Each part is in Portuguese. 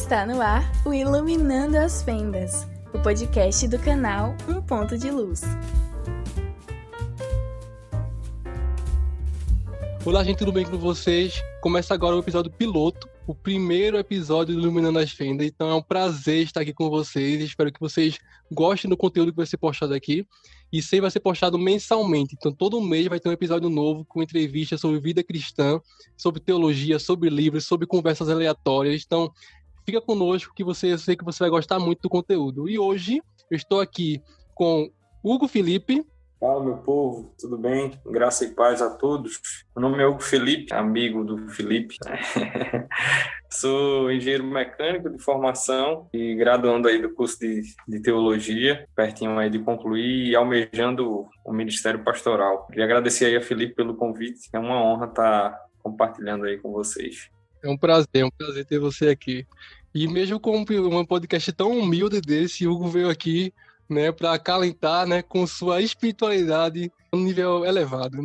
Está no ar o Iluminando as Fendas, o podcast do canal Um Ponto de Luz. Olá, gente, tudo bem com vocês? Começa agora o episódio piloto, o primeiro episódio do Iluminando as Fendas. Então é um prazer estar aqui com vocês. Espero que vocês gostem do conteúdo que vai ser postado aqui. E sempre vai ser postado mensalmente. Então todo mês vai ter um episódio novo com entrevistas sobre vida cristã, sobre teologia, sobre livros, sobre conversas aleatórias. Então fica conosco que eu sei que você vai gostar muito do conteúdo. E hoje eu estou aqui com Hugo Felipe. Fala, meu povo, tudo bem? Graça e paz a todos. Meu nome é Hugo Felipe, amigo do Felipe. Sou engenheiro mecânico de formação e graduando aí do curso de teologia, pertinho aí de concluir e almejando o ministério pastoral. Queria agradecer aí a Felipe pelo convite, é uma honra estar compartilhando aí com vocês. É um prazer ter você aqui. E mesmo com um podcast tão humilde desse, Hugo veio aqui, né, para acalentar, né, com sua espiritualidade um nível elevado.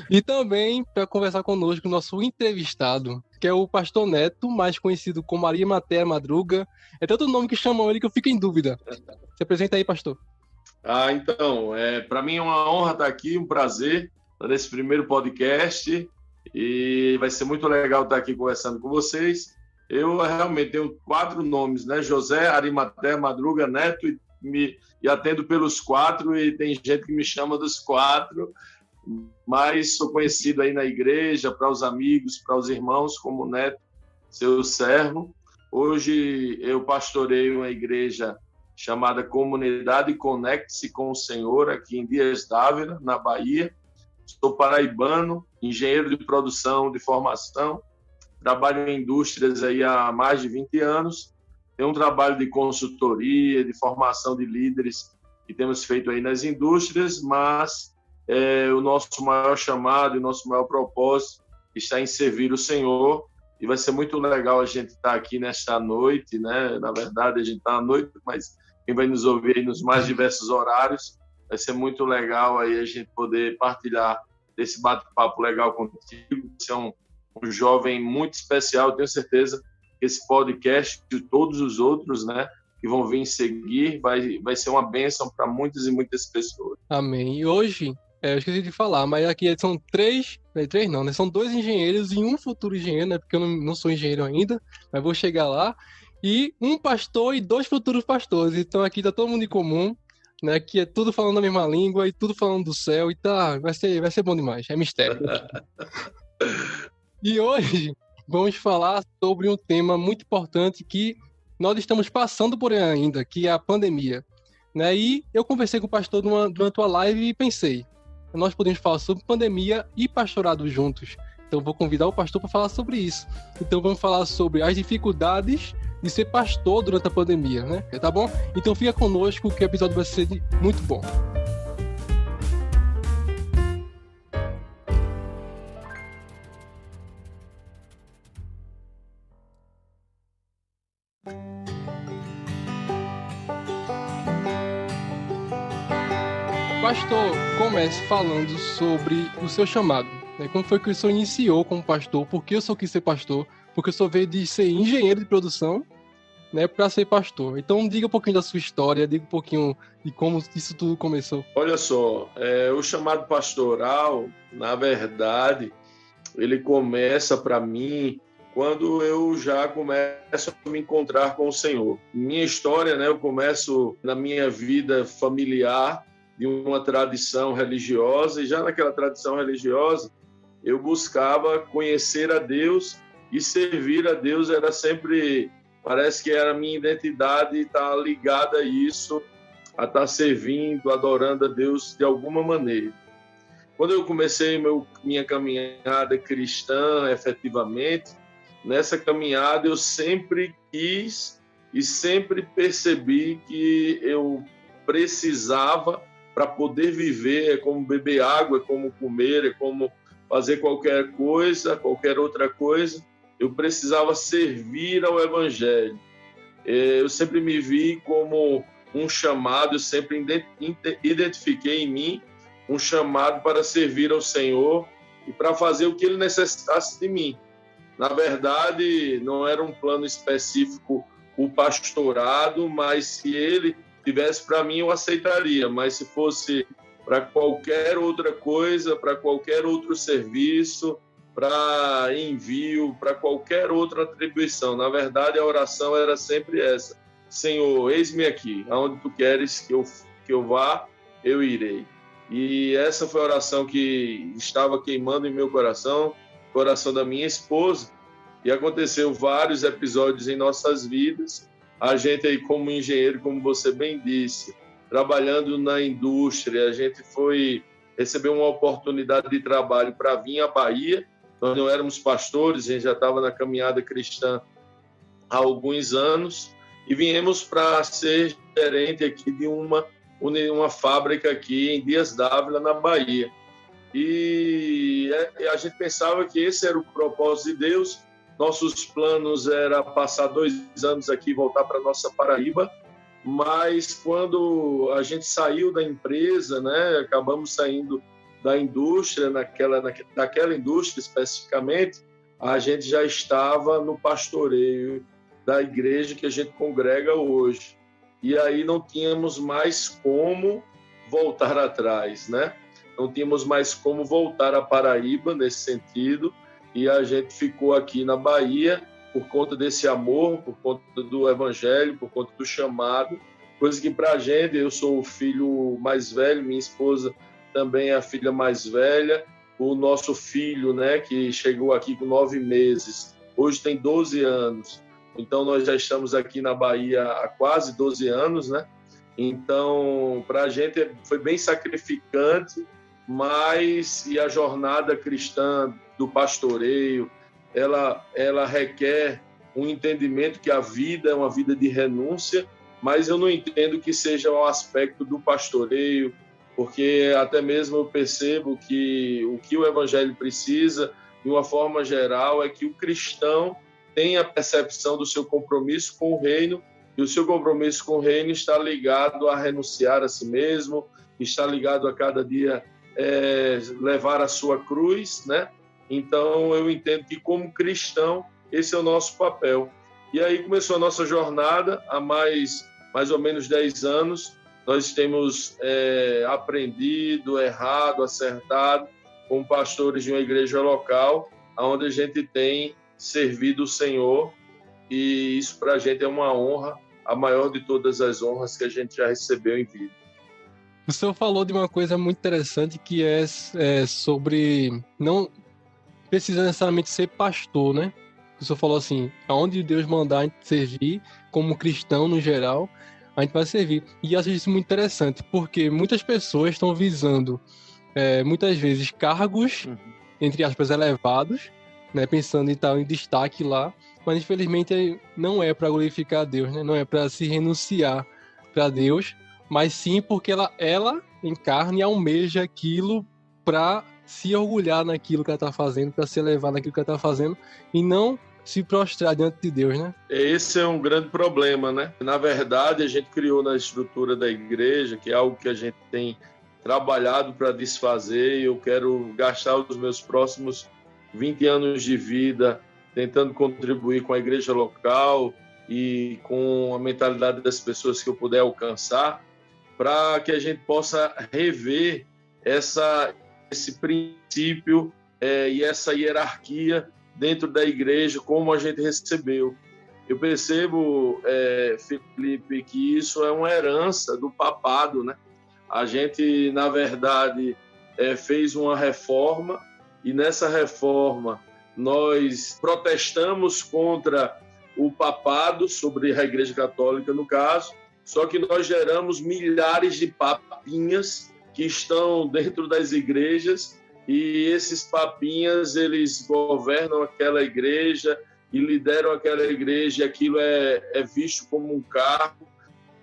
E também para conversar conosco o nosso entrevistado, que é o pastor Neto, mais conhecido como Maria Matéia Madruga. É tanto nome que chamam ele que eu fico em dúvida. Se apresenta aí, pastor. Então, para mim é uma honra estar aqui, um prazer nesse primeiro podcast, e vai ser muito legal estar aqui conversando com vocês. Eu realmente tenho 4 nomes, né? José, Arimateia, Madruga, Neto, e atendo pelos 4, e tem gente que me chama dos 4, mas sou conhecido aí na igreja, para os amigos, para os irmãos, como Neto, seu servo. Hoje eu pastoreio uma igreja chamada Comunidade Conecte-se com o Senhor, aqui em Dias d'Ávila, na Bahia. Sou paraibano, engenheiro de produção, de formação. Trabalho em indústrias aí há mais de 20 anos. Tenho um trabalho de consultoria, de formação de líderes que temos feito aí nas indústrias, mas o nosso maior chamado e o nosso maior propósito está em servir o Senhor. E vai ser muito legal a gente estar aqui nesta noite, né? Na verdade, a gente está à noite, mas quem vai nos ouvir aí nos mais diversos horários, vai ser muito legal aí a gente poder partilhar desse bate-papo legal contigo. Você é um jovem muito especial, tenho certeza que esse podcast e todos os outros, né, que vão vir seguir, vai ser uma bênção para muitas e muitas pessoas. Amém. E hoje, eu esqueci de falar, mas aqui são 3 não, né? São 2 engenheiros e um futuro engenheiro, né? Porque eu não sou engenheiro ainda, mas vou chegar lá. E um pastor e 2 futuros pastores. Então aqui tá todo mundo em comum, né? Que é tudo falando a mesma língua e tudo falando do céu. E vai ser bom demais. É mistério. E hoje vamos falar sobre um tema muito importante que nós estamos passando por ainda, que é a pandemia, né? E eu conversei com o pastor durante uma live e pensei, nós podemos falar sobre pandemia e pastorado juntos. Então vou convidar o pastor para falar sobre isso. Então vamos falar sobre as dificuldades de ser pastor durante a pandemia, né? Tá bom? Então fica conosco que o episódio vai ser muito bom. Pastor, comece falando sobre o seu chamado, né? Como foi que o senhor iniciou como pastor? Por que o senhor quis ser pastor? Porque o senhor veio de ser engenheiro de produção, né, para ser pastor. Então diga um pouquinho da sua história, diga um pouquinho de como isso tudo começou. Olha só, o chamado pastoral, na verdade, ele começa para mim quando eu já começo a me encontrar com o Senhor. Minha história, né, eu começo na minha vida familiar, de uma tradição religiosa, e já naquela tradição religiosa eu buscava conhecer a Deus, e servir a Deus era sempre, parece que era a minha identidade, estar ligada a isso, a estar servindo, adorando a Deus de alguma maneira. Quando eu comecei minha caminhada cristã, efetivamente, nessa caminhada eu sempre quis e sempre percebi que eu precisava, para poder viver, é como beber água, é como comer, é como fazer qualquer coisa, qualquer outra coisa, eu precisava servir ao Evangelho. Eu sempre me vi como um chamado, eu sempre identifiquei em mim um chamado para servir ao Senhor e para fazer o que Ele necessitasse de mim. Na verdade, não era um plano específico o pastorado, mas se ele tivesse para mim, eu aceitaria. Mas se fosse para qualquer outra coisa, para qualquer outro serviço, para envio, para qualquer outra atribuição. Na verdade, a oração era sempre essa: Senhor, eis-me aqui, aonde tu queres que eu vá, eu irei. E essa foi a oração que estava queimando em meu coração da minha esposa, e aconteceu vários episódios em nossas vidas. A gente aí, como engenheiro, como você bem disse, trabalhando na indústria, a gente recebeu uma oportunidade de trabalho para vir à Bahia. Nós não éramos pastores, a gente já estava na caminhada cristã há alguns anos, e viemos para ser gerente aqui de uma fábrica aqui em Dias d'Ávila, na Bahia. E a gente pensava que esse era o propósito de Deus. Nossos planos era passar 2 anos aqui e voltar para nossa Paraíba, mas quando a gente saiu da empresa, né, acabamos saindo da indústria, daquela indústria especificamente, a gente já estava no pastoreio da igreja que a gente congrega hoje. E aí não tínhamos mais como voltar atrás, né? Não tínhamos mais como voltar à Paraíba nesse sentido, e a gente ficou aqui na Bahia por conta desse amor, por conta do evangelho, por conta do chamado, coisa que para a gente, eu sou o filho mais velho, minha esposa também é a filha mais velha, o nosso filho, né, que chegou aqui com 9 meses, hoje tem 12 anos, então nós já estamos aqui na Bahia há quase 12 anos, né? Então, para a gente foi bem sacrificante, e a jornada cristã do pastoreio, ela requer um entendimento que a vida é uma vida de renúncia, mas eu não entendo que seja um aspecto do pastoreio, porque até mesmo eu percebo que o que o evangelho precisa, de uma forma geral, é que o cristão tenha a percepção do seu compromisso com o reino, e o seu compromisso com o reino está ligado a renunciar a si mesmo, está ligado a cada dia levar a sua cruz, né? Então eu entendo que como cristão esse é o nosso papel. E aí começou a nossa jornada há mais ou menos 10 anos. Nós temos aprendido, errado, acertado com pastores de uma igreja local, onde a gente tem servido o Senhor, e isso para a gente é uma honra, a maior de todas as honras que a gente já recebeu em vida. O senhor falou de uma coisa muito interessante, que é sobre não precisa necessariamente ser pastor, né? O senhor falou assim, aonde Deus mandar a gente servir, como cristão no geral, a gente vai servir. E eu acho isso muito interessante, porque muitas pessoas estão visando, muitas vezes, cargos, entre aspas, elevados, né? Pensando em estar em destaque lá, mas infelizmente não é para glorificar a Deus, né? Não é para se renunciar para Deus, mas sim porque ela encarna e almeja aquilo para se orgulhar naquilo que ela está fazendo, para se elevar naquilo que ela está fazendo, e não se prostrar diante de Deus, né? Esse é um grande problema, né? Na verdade, a gente criou na estrutura da igreja, que é algo que a gente tem trabalhado para desfazer, e eu quero gastar os meus próximos 20 anos de vida tentando contribuir com a igreja local e com a mentalidade das pessoas que eu puder alcançar, para que a gente possa rever esse princípio e essa hierarquia dentro da igreja, como a gente recebeu. Eu percebo, Felipe, que isso é uma herança do papado, né? A gente, na verdade, fez uma reforma, e nessa reforma nós protestamos contra o papado, sobre a Igreja Católica, no caso, só que nós geramos milhares de papinhas que estão dentro das igrejas, e esses papinhas, eles governam aquela igreja e lideram aquela igreja, e aquilo é visto como um cargo,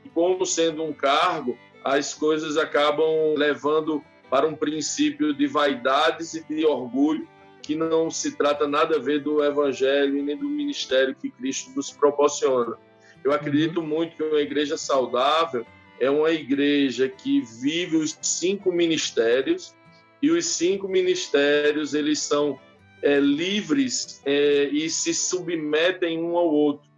e como sendo um cargo, as coisas acabam levando para um princípio de vaidades e de orgulho, que não se trata nada a ver do evangelho e nem do ministério que Cristo nos proporciona. Eu acredito muito que uma igreja saudável é uma igreja que vive os 5 ministérios, e os 5 ministérios, eles são livres e se submetem um ao outro.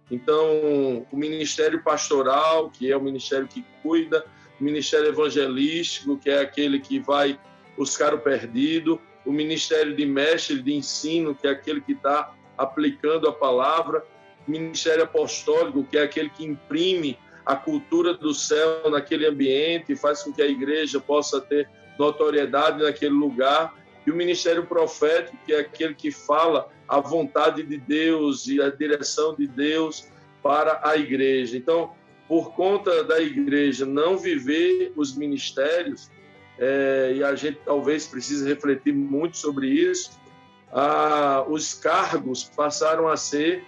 Então, o ministério pastoral, que é o ministério que cuida, o ministério evangelístico, que é aquele que vai buscar o perdido, o ministério de mestre, de ensino, que é aquele que está aplicando a palavra, o ministério apostólico, que é aquele que imprime a cultura do céu naquele ambiente e faz com que a igreja possa ter notoriedade naquele lugar, e o ministério profético, que é aquele que fala a vontade de Deus e a direção de Deus para a igreja. Então, por conta da igreja não viver os ministérios, e a gente talvez precise refletir muito sobre isso, os cargos passaram a ser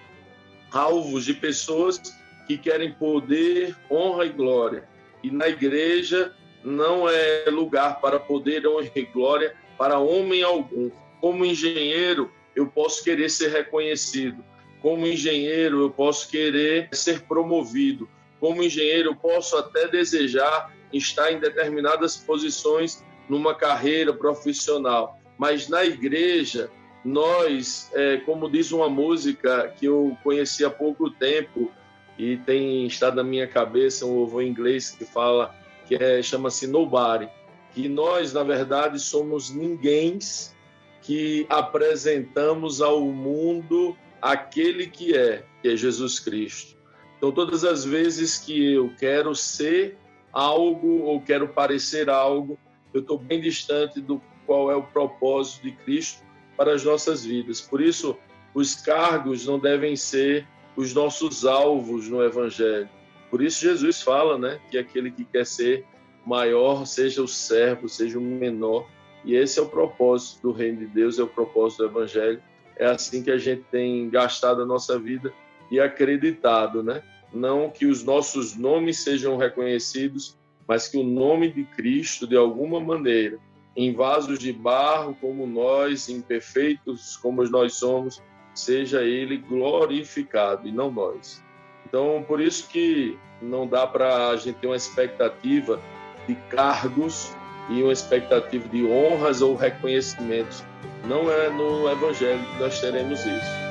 alvos de pessoas que querem poder, honra e glória. E na igreja não é lugar para poder, honra e glória para homem algum. Como engenheiro, eu posso querer ser reconhecido. Como engenheiro, eu posso querer ser promovido. Como engenheiro, eu posso até desejar estar em determinadas posições numa carreira profissional. Mas na igreja, nós, como diz uma música que eu conheci há pouco tempo e tem estado na minha cabeça, um louvor em inglês que fala, chama-se Nobody, que nós, na verdade, somos ninguéms que apresentamos ao mundo aquele que é Jesus Cristo. Então, todas as vezes que eu quero ser algo ou quero parecer algo, eu estou bem distante do qual é o propósito de Cristo para as nossas vidas. Por isso, os cargos não devem ser os nossos alvos no Evangelho. Por isso, Jesus fala, né, que aquele que quer ser maior seja o servo, seja o menor. E esse é o propósito do Reino de Deus, é o propósito do Evangelho. É assim que a gente tem gastado a nossa vida e acreditado, né? Não que os nossos nomes sejam reconhecidos, mas que o nome de Cristo, de alguma maneira, em vasos de barro como nós, imperfeitos como nós somos, seja Ele glorificado e não nós. Então, por isso que não dá para a gente ter uma expectativa de cargos e uma expectativa de honras ou reconhecimentos. Não é no Evangelho que nós teremos isso.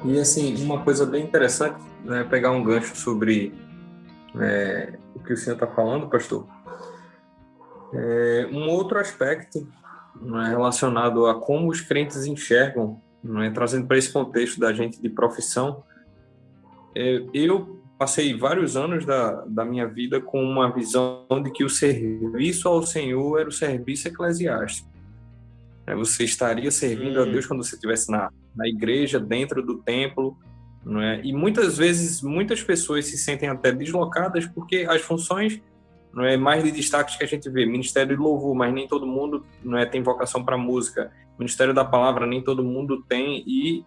E, assim, uma coisa bem interessante, né, pegar um gancho sobre o que o senhor está falando, pastor. Um outro aspecto, né, relacionado a como os crentes enxergam, né, trazendo para esse contexto da gente de profissão, eu passei vários anos da minha vida com uma visão de que o serviço ao Senhor era o serviço eclesiástico. Você estaria servindo a Deus quando você estivesse na igreja, dentro do templo, não é? E muitas vezes, muitas pessoas se sentem até deslocadas porque as funções, não é, mais de destaques que a gente vê, ministério de louvor, mas nem todo mundo, não é, tem vocação para música, ministério da palavra, nem todo mundo tem, e,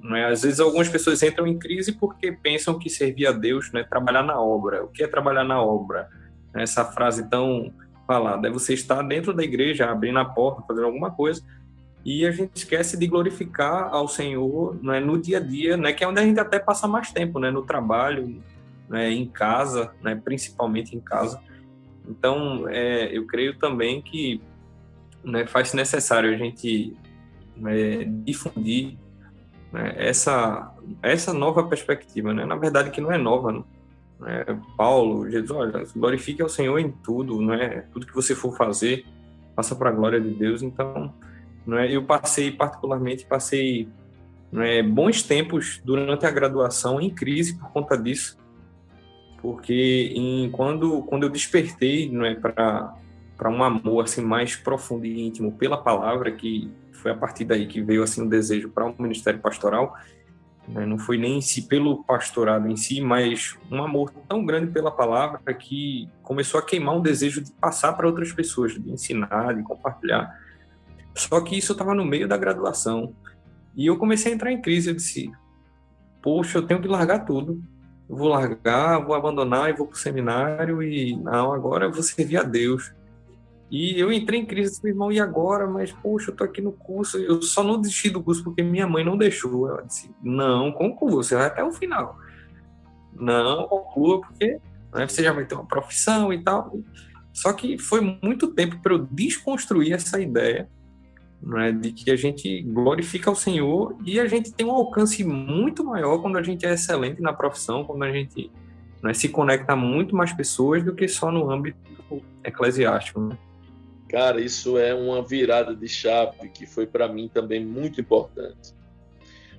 não é, às vezes algumas pessoas entram em crise porque pensam que servir a Deus, não é, trabalhar na obra. O que é trabalhar na obra? Essa frase tão falada, é você estar dentro da igreja, abrindo a porta, fazendo alguma coisa, e a gente esquece de glorificar ao Senhor, né, no dia a dia, né, que é onde a gente até passa mais tempo, né, no trabalho, né, em casa, né, principalmente em casa. Então, eu creio também que, né, faz-se necessário a gente, né, difundir, né, essa nova perspectiva, né, na verdade que não é nova, né? Paulo, Jesus, olha, glorifique ao Senhor em tudo, né? Tudo que você for fazer, faça para a glória de Deus. Então, eu passei bons tempos durante a graduação em crise por conta disso, porque quando eu despertei, para um amor assim mais profundo e íntimo pela palavra, que foi a partir daí que veio assim um desejo para um ministério pastoral. Não foi nem em si pelo pastorado em si, mas um amor tão grande pela palavra que começou a queimar um desejo de passar para outras pessoas, de ensinar, de compartilhar. Só que isso estava no meio da graduação. E eu comecei a entrar em crise, eu disse, poxa, eu tenho que largar tudo. Eu vou largar, vou abandonar e vou para o seminário e não, agora eu vou servir a Deus. E eu entrei em crise, disse, irmão, e agora? Mas, poxa, eu tô aqui no curso, eu só não desisti do curso porque minha mãe não deixou. Ela disse, não, conclua, você vai até o final. Não, conclua, porque você já vai ter uma profissão e tal. Só que foi muito tempo para eu desconstruir essa ideia, né, de que a gente glorifica ao Senhor e a gente tem um alcance muito maior quando a gente é excelente na profissão, quando a gente, né, se conecta a muito mais pessoas do que só no âmbito eclesiástico, né? Cara, isso é uma virada de chave que foi para mim também muito importante.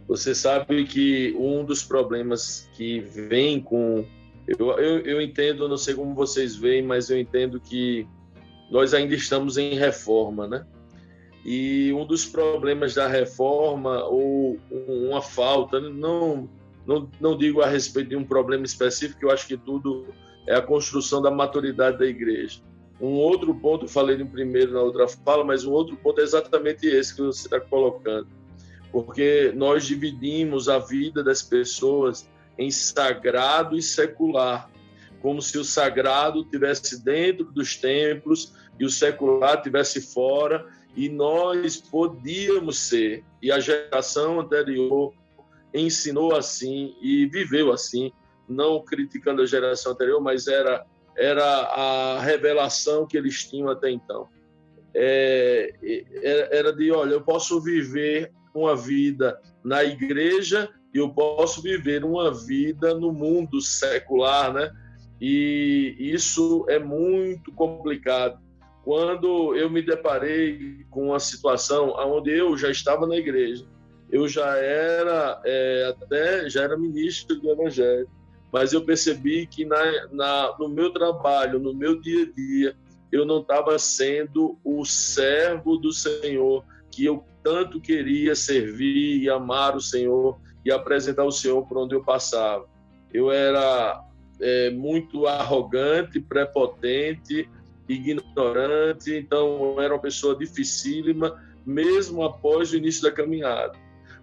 Você sabe que um dos problemas que vem com... Eu entendo, não sei como vocês veem, mas eu entendo que nós ainda estamos em reforma, né? E um dos problemas da reforma, ou uma falta, não digo a respeito de um problema específico, eu acho que tudo é a construção da maturidade da igreja. Um outro ponto, eu falei no primeiro, na outra fala, mas um outro ponto é exatamente esse que você está colocando. Porque nós dividimos a vida das pessoas em sagrado e secular, como se o sagrado estivesse dentro dos templos e o secular estivesse fora, e nós podíamos ser, e a geração anterior ensinou assim e viveu assim, não criticando a geração anterior, mas era a revelação que eles tinham até então. Era de, olha, eu posso viver uma vida na igreja e eu posso viver uma vida no mundo secular, né? E isso é muito complicado. Quando eu me deparei com uma situação onde eu já estava na igreja, eu já era já era ministro do Evangelho, mas eu percebi que no meu trabalho, no meu dia a dia, eu não estava sendo o servo do Senhor, que eu tanto queria servir e amar o Senhor e apresentar o Senhor por onde eu passava. Eu era muito arrogante, prepotente, ignorante, então eu era uma pessoa dificílima, mesmo após o início da caminhada.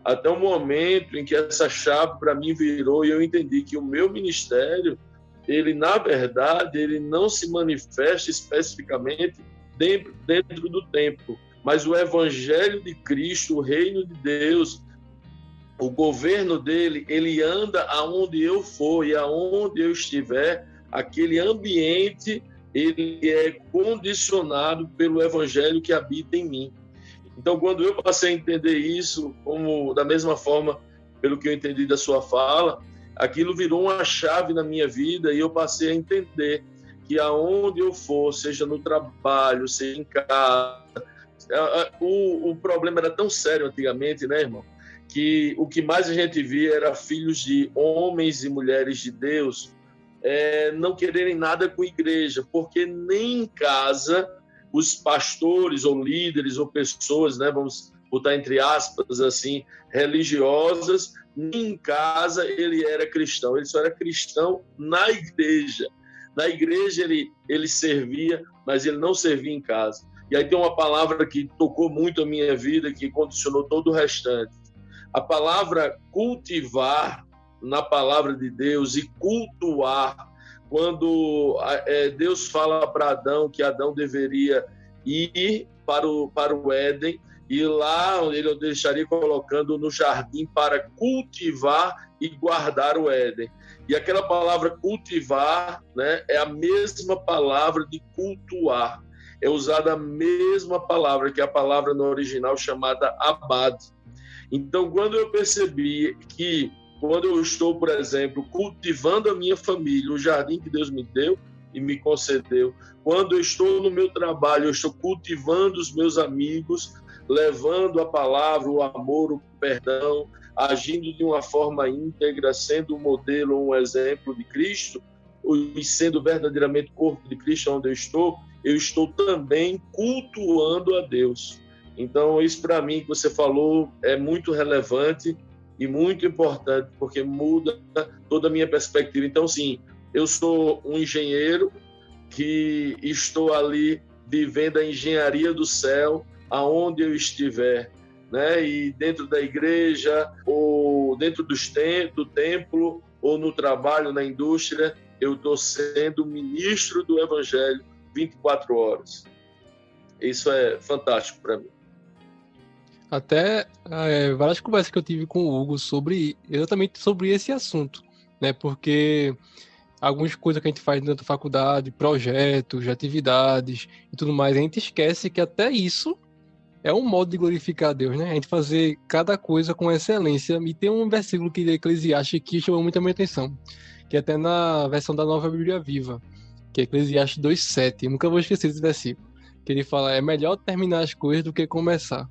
Até o momento em que essa chave para mim virou e eu entendi que o meu ministério, ele na verdade, ele não se manifesta especificamente dentro do templo, mas o evangelho de Cristo, o reino de Deus, o governo dele, ele anda aonde eu for e aonde eu estiver, aquele ambiente ele é condicionado pelo evangelho que habita em mim. Então, quando eu passei a entender isso, como da mesma forma, pelo que eu entendi da sua fala, aquilo virou uma chave na minha vida e eu passei a entender que aonde eu for, seja no trabalho, seja em casa, o problema era tão sério antigamente, né, irmão? Que o que mais a gente via era filhos de homens e mulheres de Deus não quererem nada com igreja, porque nem em casa os pastores ou líderes ou pessoas, né, vamos botar entre aspas assim, religiosas, nem em casa ele era cristão, ele só era cristão na igreja. Na igreja ele servia, mas ele não servia em casa. E aí tem uma palavra que tocou muito a minha vida, que condicionou todo o restante. A palavra cultivar, na palavra de Deus, e cultuar, quando Deus fala para Adão que Adão deveria ir para o Éden, e lá ele o deixaria colocando no jardim para cultivar e guardar o Éden. E aquela palavra cultivar, né, é a mesma palavra de cultuar. É usada a mesma palavra, que é a palavra no original chamada abad. Então, quando eu percebi que, quando eu estou, por exemplo, cultivando a minha família, o jardim que Deus me deu e me concedeu, quando eu estou no meu trabalho, eu estou cultivando os meus amigos, levando a palavra, o amor, o perdão, agindo de uma forma íntegra, sendo um modelo, um exemplo de Cristo, e sendo verdadeiramente corpo de Cristo onde eu estou também cultuando a Deus. Então, isso para mim que você falou é muito relevante e muito importante, porque muda toda a minha perspectiva. Então, sim, eu sou um engenheiro que estou ali vivendo a engenharia do céu, aonde eu estiver. né? E dentro da igreja, ou dentro do templo, ou no trabalho, na indústria, eu estou sendo ministro do Evangelho 24 horas. Isso é fantástico para mim. Até várias conversas que eu tive com o Hugo exatamente sobre esse assunto, né? Porque algumas coisas que a gente faz dentro da faculdade, projetos, atividades e tudo mais, a gente esquece que até isso é um modo de glorificar a Deus, né? A gente fazer cada coisa com excelência. E tem um versículo que de Eclesiastes que chamou muito a minha atenção, que é até na versão da Nova Bíblia Viva, que é Eclesiastes 2:7. Eu nunca vou esquecer desse versículo, que ele fala: é melhor terminar as coisas do que começar.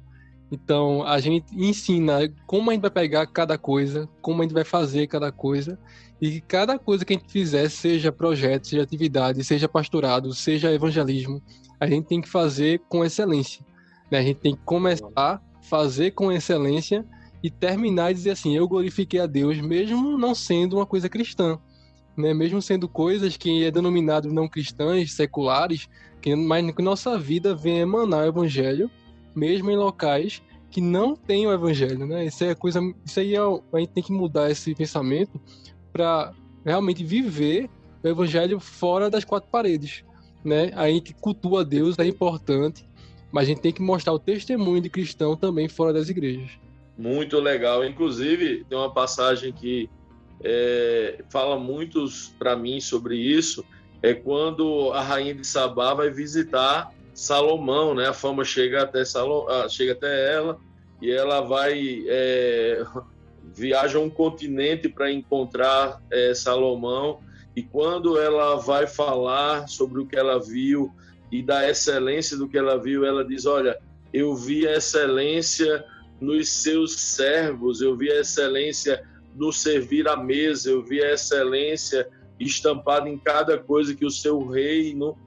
Então, a gente ensina como a gente vai pegar cada coisa, como a gente vai fazer cada coisa, e que cada coisa que a gente fizer, seja projeto, seja atividade, seja pastorado, seja evangelismo, a gente tem que fazer com excelência, né? A gente tem que começar, fazer com excelência e terminar e dizer assim: eu glorifiquei a Deus, mesmo não sendo uma coisa cristã, né? Mesmo sendo coisas que é denominado não cristãs, seculares, mas que nossa vida vem emanar o evangelho, mesmo em locais que não têm o evangelho, né? Isso aí a gente tem que mudar esse pensamento para realmente viver o evangelho fora das quatro paredes, né? A gente cultua a Deus, é importante, mas a gente tem que mostrar o testemunho de cristão também fora das igrejas. Muito legal. Inclusive, tem uma passagem que fala muito para mim sobre isso, é quando a rainha de Sabá vai visitar Salomão, né? A fama chega até ela e ela vai viaja um continente para encontrar Salomão, e quando ela vai falar sobre o que ela viu e da excelência do que ela viu, ela diz: olha, eu vi a excelência nos seus servos, eu vi a excelência no servir à mesa, eu vi a excelência estampada em cada coisa que o seu reino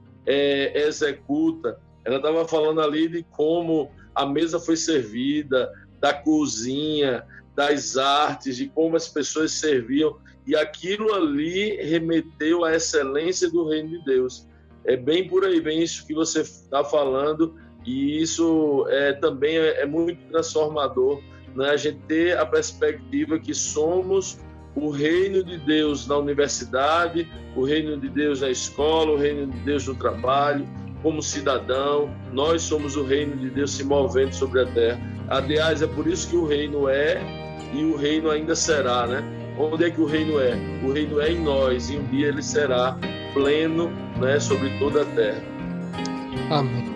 executa. Ela estava falando ali de como a mesa foi servida, da cozinha, das artes, de como as pessoas serviam, e aquilo ali remeteu à excelência do reino de Deus. É bem por aí, bem isso que você está falando, e isso também é muito transformador, né? A gente ter a perspectiva que somos o reino de Deus na universidade, o reino de Deus na escola, o reino de Deus no trabalho, como cidadão, nós somos o reino de Deus se movendo sobre a terra. Aliás, é por isso que o reino é e o reino ainda será, né? Onde é que o reino é? O reino é em nós, e um dia ele será pleno, né, sobre toda a terra. Amém.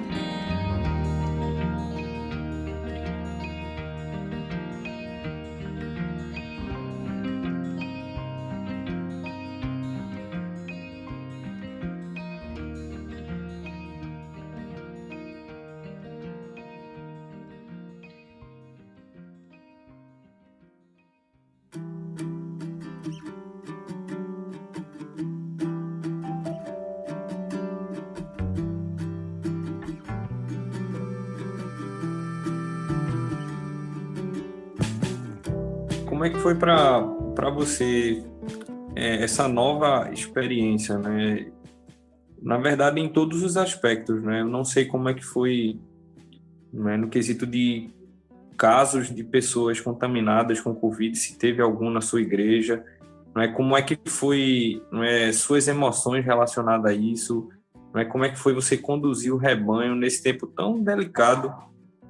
Como é que foi para você essa nova experiência, né? Na verdade, em todos os aspectos, né? Eu não sei como é que foi, né, no quesito de casos de pessoas contaminadas com Covid, se teve algum na sua igreja, né? Como é que foi, né, suas emoções relacionadas a isso, né? Como é que foi você conduzir o rebanho nesse tempo tão delicado,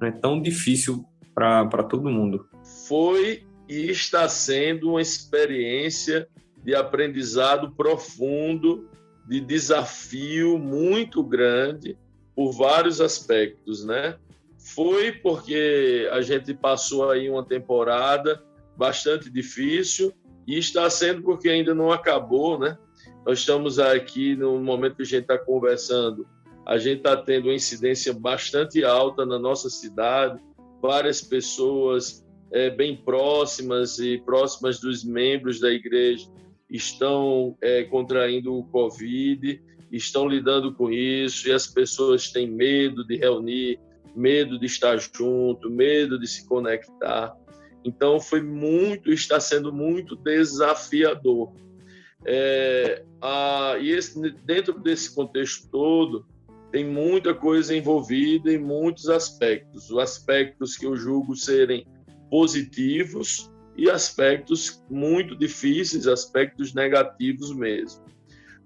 né, tão difícil para todo mundo? Foi e está sendo uma experiência de aprendizado profundo, de desafio muito grande por vários aspectos, né? Foi porque a gente passou aí uma temporada bastante difícil, e está sendo porque ainda não acabou, né? Nós estamos aqui no momento que a gente está conversando, a gente está tendo uma incidência bastante alta na nossa cidade, várias pessoas bem próximas e próximas dos membros da igreja estão contraindo o Covid, estão lidando com isso, e as pessoas têm medo de reunir, medo de estar junto, medo de se conectar. Então está sendo muito desafiador. Dentro desse contexto todo, tem muita coisa envolvida em muitos aspectos. Os aspectos que eu julgo serem positivos e aspectos muito difíceis, aspectos negativos mesmo.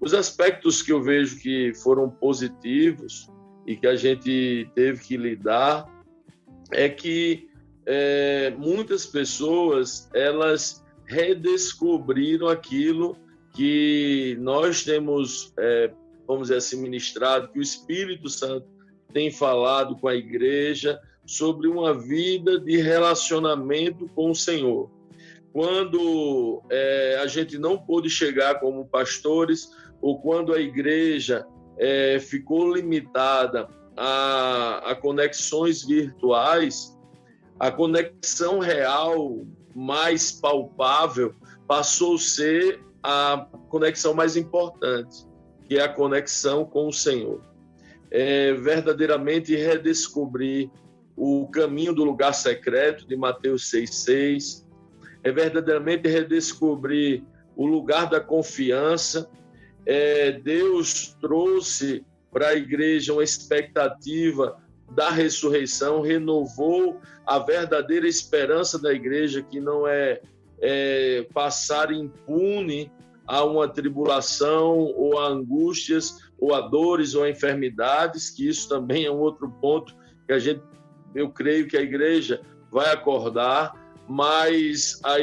Os aspectos que eu vejo que foram positivos e que a gente teve que lidar é que muitas pessoas elas redescobriram aquilo que nós temos, vamos dizer assim, ministrado, que o Espírito Santo tem falado com a igreja sobre uma vida de relacionamento com o Senhor. Quando a gente não pôde chegar como pastores, ou quando a igreja ficou limitada a conexões virtuais, a conexão real mais palpável passou a ser a conexão mais importante, que é a conexão com o Senhor. Verdadeiramente redescobrir o caminho do lugar secreto de Mateus 6,6, verdadeiramente redescobrir o lugar da confiança. Deus trouxe para a igreja uma expectativa da ressurreição, renovou a verdadeira esperança da igreja, que não é passar impune a uma tribulação, ou a angústias, ou a dores, ou a enfermidades, que isso também é um outro ponto que eu creio que a igreja vai acordar, mas a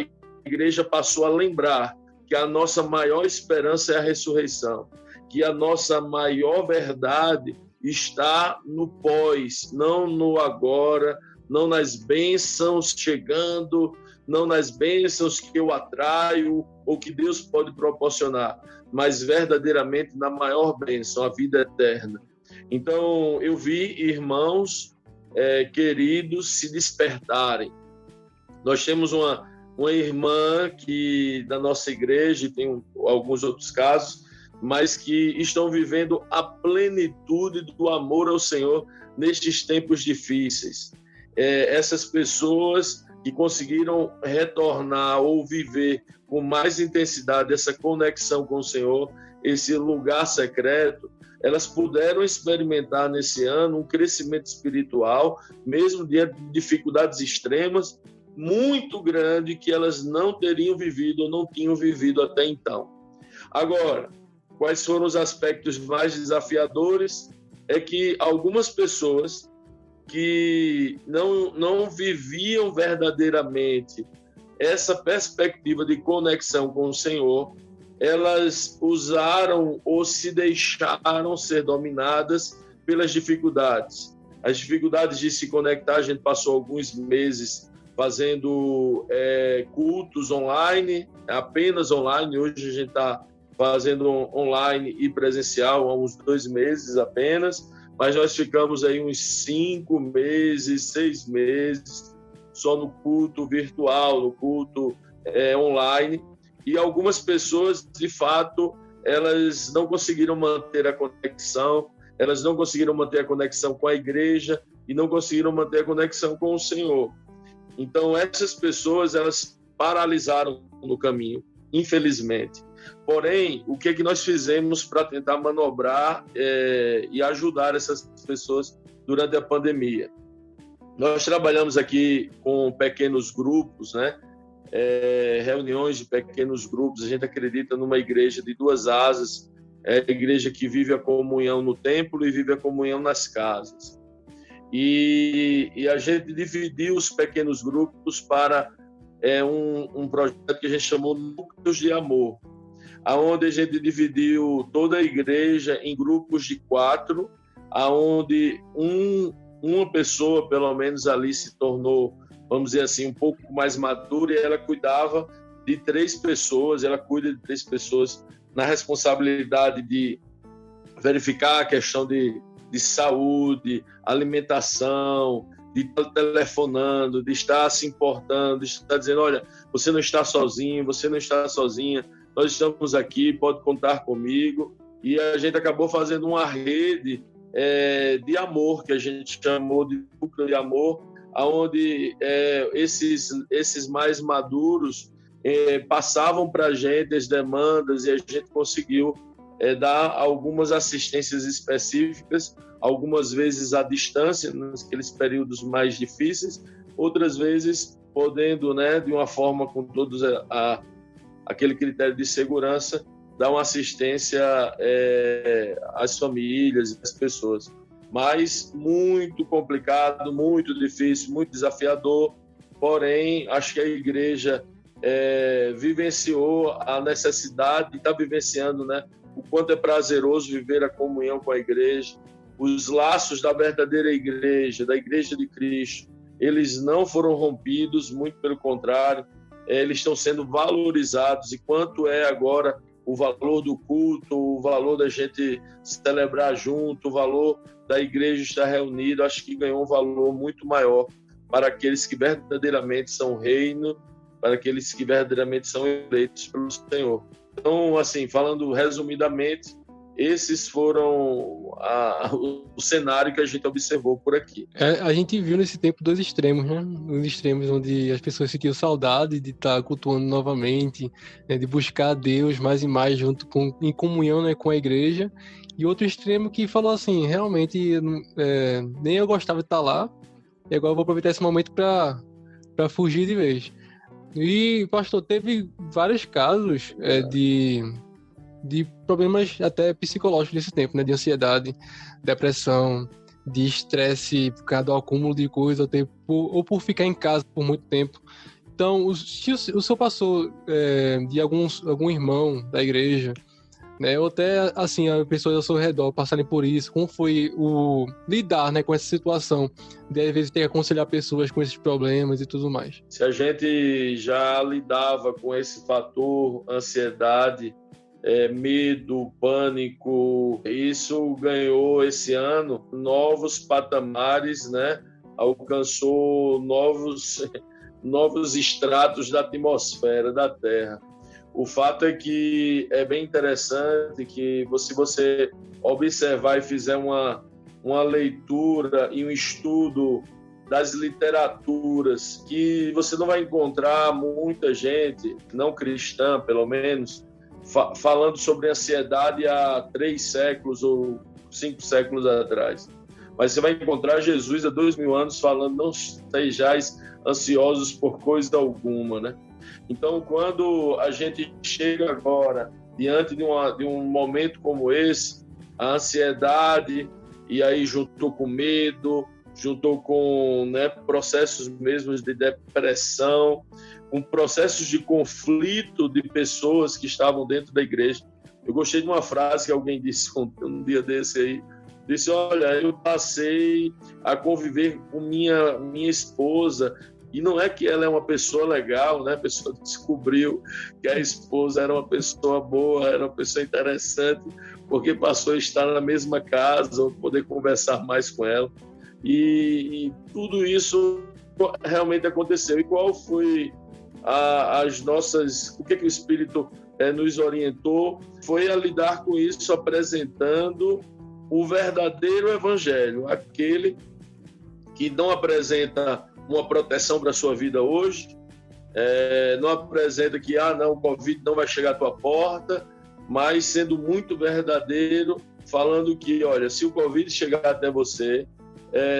igreja passou a lembrar que a nossa maior esperança é a ressurreição, que a nossa maior verdade está no pós, não no agora, não nas bênçãos chegando, não nas bênçãos que eu atraio ou que Deus pode proporcionar, mas verdadeiramente na maior bênção, a vida eterna. Então, eu vi irmãos queridos se despertarem. Nós temos uma irmã que da nossa igreja, e tem alguns outros casos, mas que estão vivendo a plenitude do amor ao Senhor nestes tempos difíceis. Essas pessoas que conseguiram retornar ou viver com mais intensidade essa conexão com o Senhor, esse lugar secreto, elas puderam experimentar nesse ano um crescimento espiritual, mesmo diante de dificuldades extremas, muito grande, que elas não teriam vivido ou não tinham vivido até então. Agora, quais foram os aspectos mais desafiadores? É que algumas pessoas que não viviam verdadeiramente essa perspectiva de conexão com o Senhor, elas usaram ou se deixaram ser dominadas pelas dificuldades. As dificuldades de se conectar, a gente passou alguns meses fazendo cultos online, apenas online. Hoje a gente está fazendo online e presencial há uns 2 meses apenas, mas nós ficamos aí uns 5 meses, 6 meses só no culto virtual, no culto online. E algumas pessoas, de fato, elas não conseguiram manter a conexão, elas não conseguiram manter a conexão com a igreja e não conseguiram manter a conexão com o Senhor. Então, essas pessoas, elas paralisaram no caminho, infelizmente. Porém, o que é que nós fizemos para tentar manobrar e ajudar essas pessoas durante a pandemia? Nós trabalhamos aqui com pequenos grupos, né? Reuniões de pequenos grupos. A gente acredita numa igreja de 2 asas, a igreja que vive a comunhão no templo e vive a comunhão nas casas. E a gente dividiu os pequenos grupos para um projeto que a gente chamou Núcleos de Amor, aonde a gente dividiu toda a igreja em grupos de 4, aonde uma pessoa, pelo menos ali, se tornou, vamos dizer assim, um pouco mais madura, e ela cuidava de 3 pessoas, ela cuida de 3 pessoas na responsabilidade de verificar a questão de saúde, alimentação, de estar telefonando, de estar se importando, de estar dizendo, olha, você não está sozinho, você não está sozinha, nós estamos aqui, pode contar comigo. E a gente acabou fazendo uma rede de amor, que a gente chamou de núcleo de amor, onde esses mais maduros passavam para a gente as demandas, e a gente conseguiu dar algumas assistências específicas, algumas vezes à distância, naqueles períodos mais difíceis, outras vezes podendo, né, de uma forma com todos aquele critério de segurança, dar uma assistência às famílias e às pessoas. Mas muito complicado, muito difícil, muito desafiador, porém, acho que a igreja vivenciou a necessidade, está vivenciando, né, o quanto é prazeroso viver a comunhão com a igreja. Os laços da verdadeira igreja, da igreja de Cristo, eles não foram rompidos, muito pelo contrário, eles estão sendo valorizados. E quanto é agora o valor do culto, o valor da gente celebrar junto, o valor da igreja estar reunida, acho que ganhou um valor muito maior para aqueles que verdadeiramente são reino, para aqueles que verdadeiramente são eleitos pelo Senhor. Então, assim, falando resumidamente, esses foram o cenário que a gente observou por aqui. A gente viu nesse tempo dois extremos, né? Os extremos onde as pessoas sentiam saudade de estar cultuando novamente, né? De buscar a Deus mais e mais em comunhão, né, com a igreja. E outro extremo que falou assim, realmente, nem eu gostava de estar lá, e agora eu vou aproveitar esse momento para fugir de vez. E, pastor, teve vários casos de problemas até psicológicos nesse tempo, né? De ansiedade, depressão, de estresse por causa do acúmulo de coisa, ou por ficar em casa por muito tempo. Então, se o senhor passou de algum irmão da igreja, né? Ou até, assim, as pessoas ao seu redor passarem por isso, como foi o lidar, né, com essa situação, de às vezes ter que aconselhar pessoas com esses problemas e tudo mais? Se a gente já lidava com esse fator ansiedade, medo, pânico, isso ganhou esse ano novos patamares, né? Alcançou novos estratos da atmosfera da Terra. O fato é que é bem interessante que se você observar e fizer uma leitura e um estudo das literaturas, que você não vai encontrar muita gente, não cristã pelo menos, falando sobre ansiedade há 3 séculos ou 5 séculos atrás. Mas você vai encontrar Jesus há 2000 anos falando: não sejais ansiosos por coisa alguma, né? Então, quando a gente chega agora diante de um momento como esse, a ansiedade, e aí juntou com medo, juntou com, né, processos mesmo de depressão, com processos de conflito de pessoas que estavam dentro da igreja. Eu gostei de uma frase que alguém disse um dia desse aí, disse: olha, eu passei a conviver com minha esposa, e não é que ela é uma pessoa legal, né? A pessoa descobriu que a esposa era uma pessoa boa, era uma pessoa interessante, porque passou a estar na mesma casa, ou poder conversar mais com ela. E tudo isso realmente aconteceu. E qual foi o que o Espírito nos orientou? Foi a lidar com isso, apresentando o verdadeiro evangelho, aquele que não apresenta uma proteção para a sua vida hoje, não apresenta que o Covid não vai chegar à tua porta, mas sendo muito verdadeiro, falando que, olha, se o Covid chegar até você,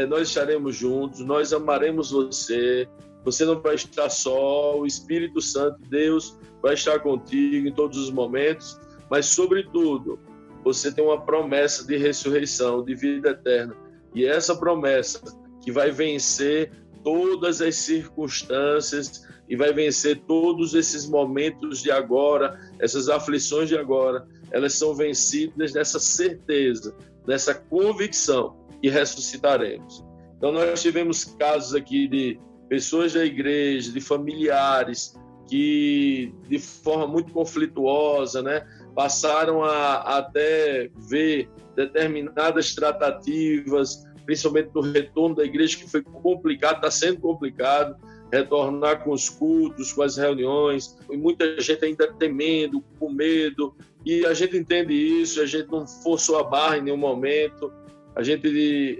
nós estaremos juntos, nós amaremos você, você não vai estar só, o Espírito Santo, Deus, vai estar contigo em todos os momentos, mas, sobretudo, você tem uma promessa de ressurreição, de vida eterna, e essa promessa que vai vencer todas as circunstâncias e vai vencer todos esses momentos de agora, essas aflições de agora, elas são vencidas nessa certeza, nessa convicção que ressuscitaremos. Então, nós tivemos casos aqui de pessoas da igreja, de familiares, que de forma muito conflituosa, né, passaram a até ver determinadas tratativas, principalmente do retorno da igreja, que foi complicado, está sendo complicado, retornar com os cultos, com as reuniões, e muita gente ainda temendo, com medo, e a gente entende isso, a gente não forçou a barra em nenhum momento, a gente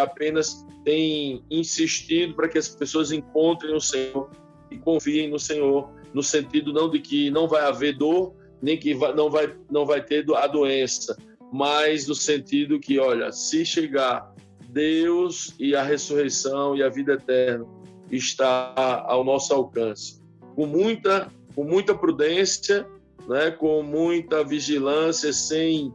apenas tem insistido para que as pessoas encontrem o Senhor e confiem no Senhor, no sentido não de que não vai haver dor, nem que não vai ter a doença, mas no sentido que, olha, se chegar Deus e a ressurreição e a vida eterna está ao nosso alcance, com muita prudência, né, com muita vigilância, sem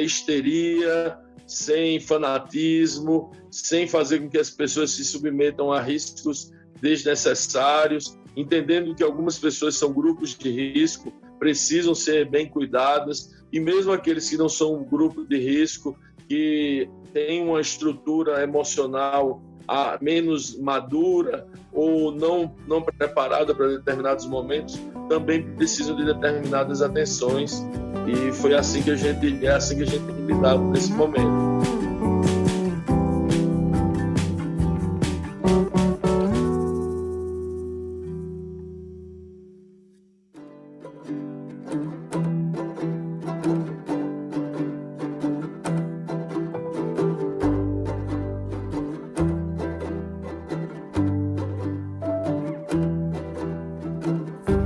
histeria, sem fanatismo, sem fazer com que as pessoas se submetam a riscos desnecessários, entendendo que algumas pessoas são grupos de risco, precisam ser bem cuidadas, e mesmo aqueles que não são um grupo de risco, que têm uma estrutura emocional menos madura ou não preparada para determinados momentos, também precisam de determinadas atenções, e foi assim que a gente tem lidado nesse momento.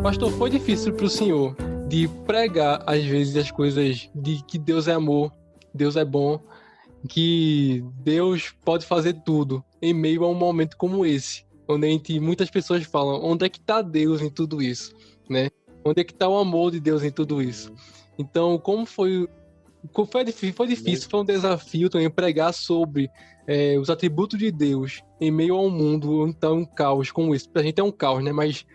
Pastor, foi difícil para o senhor de pregar, às vezes, as coisas de que Deus é amor, Deus é bom, que Deus pode fazer tudo em meio a um momento como esse, onde muitas pessoas falam, onde é que está Deus em tudo isso, né? Onde é que está o amor de Deus em tudo isso? Então, como foi difícil, foi um desafio também pregar sobre os atributos de Deus em meio a um mundo, então, um caos como esse. Pra gente é um caos, né? Mas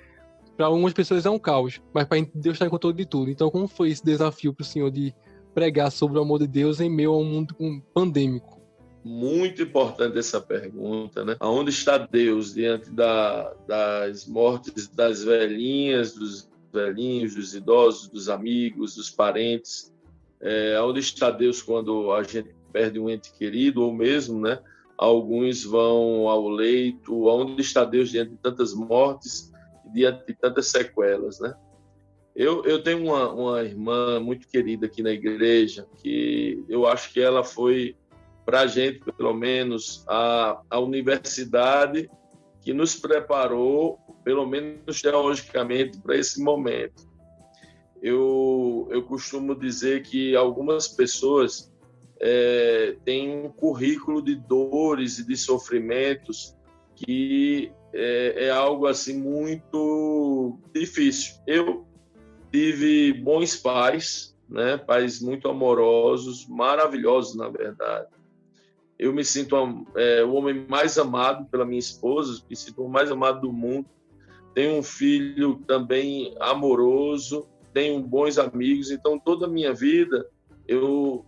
para algumas pessoas é um caos, mas para Deus está em controle de tudo. Então, como foi esse desafio para o senhor de pregar sobre o amor de Deus em meio a um mundo pandêmico? Muito importante essa pergunta, né? Aonde está Deus diante das mortes das velhinhas, dos velhinhos, dos idosos, dos amigos, dos parentes? Aonde está Deus quando a gente perde um ente querido, ou mesmo, né? Alguns vão ao leito. Aonde está Deus diante de tantas mortes, diante de tantas sequelas, né? Eu tenho uma irmã muito querida aqui na igreja, que eu acho que ela foi, para a gente, pelo menos, a universidade que nos preparou, pelo menos teologicamente, para esse momento. Eu costumo dizer que algumas pessoas têm um currículo de dores e de sofrimentos que é algo assim muito difícil. Eu tive bons pais, né? Pais muito amorosos, maravilhosos, na verdade. Eu me sinto o homem mais amado pela minha esposa, me sinto o mais amado do mundo. Tenho um filho também amoroso, tenho bons amigos. Então, toda a minha vida, eu